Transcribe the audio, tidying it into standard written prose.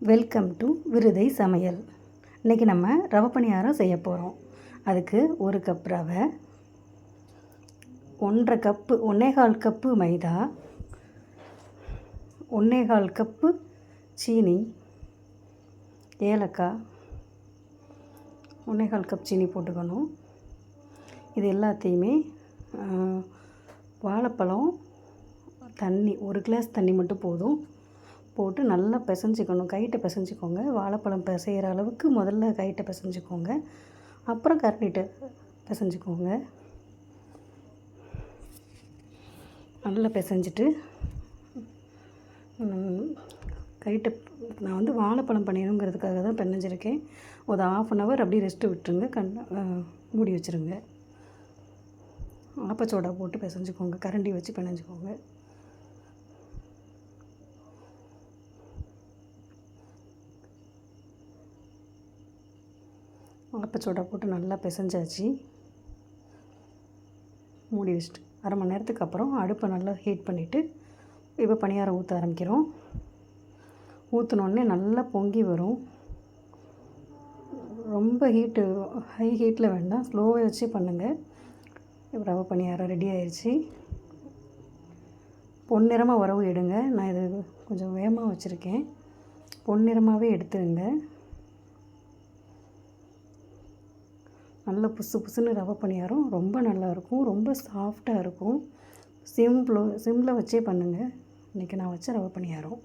Welcome to விருதை சமையல். இன்றைக்கி நம்ம ரவை பணியாரம் செய்ய போகிறோம். அதுக்கு 1 கப் ரவை, 1.25 கப்பு மைதா, 1.25 கப்பு சீனி, ஏலக்காய் 1.25 கப் சீனி போட்டுக்கணும். இது எல்லாத்தையுமே வாழைப்பழம் தண்ணி 1 கிளாஸ் தண்ணி மட்டும் போதும் போட்டு நல்லா பிசைஞ்சிக்கணும். கைட்டை பிசைஞ்சிக்கோங்க. வாழைப்பழம் பிசைகிற அளவுக்கு முதல்ல கைட்டை பிசைஞ்சிக்கோங்க. அப்புறம் கரண்டிட்டு பிசைஞ்சிக்கோங்க. நல்லா பிசைஞ்சிட்டு கைட்டை நான் வாழைப்பழம் பண்ணிடணுங்கிறதுக்காக தான் பிணைஞ்சிருக்கேன். ஒரு 1/2 hour அப்படியே ரெஸ்ட்டு விட்டுருங்க. மூடி வச்சுருங்க. ஆப்பச்சோடா போட்டு பிசைஞ்சிக்கோங்க. கரண்டி வச்சு பிணைஞ்சிக்கோங்க. ஆப்பச்சோடா போட்டு நல்லா பிசைஞ்சாச்சு. மூடி வச்சுட்டு 1/2 மணி நேரத்துக்கு அப்புறம் அடுப்பை நல்லா ஹீட் பண்ணிவிட்டு இப்போ பணியாரம் ஊற்ற ஆரம்பிக்கிறோம். ஊற்றினோடனே நல்லா பொங்கி வரும். ரொம்ப ஹை ஹீட்டில் வேண்டாம், ஸ்லோவாக வச்சு பண்ணுங்கள். இப்போ ரவை பணியாரம் ரெடி ஆயிடுச்சு. பொன்னிறமாக வரவு எடுங்க. நான் இது கொஞ்சம் வேகமாக வச்சுருக்கேன். பொன்னிறமாகவே எடுத்துருங்க. நல்ல புசுன்னு ரவை பணியாரம் ரொம்ப நல்லாயிருக்கும். ரொம்ப சாஃப்டாக இருக்கும். சிம்மில் வச்சே பண்ணுங்கள். இன்றைக்கி நான் வச்ச ரவை பணியாரம்.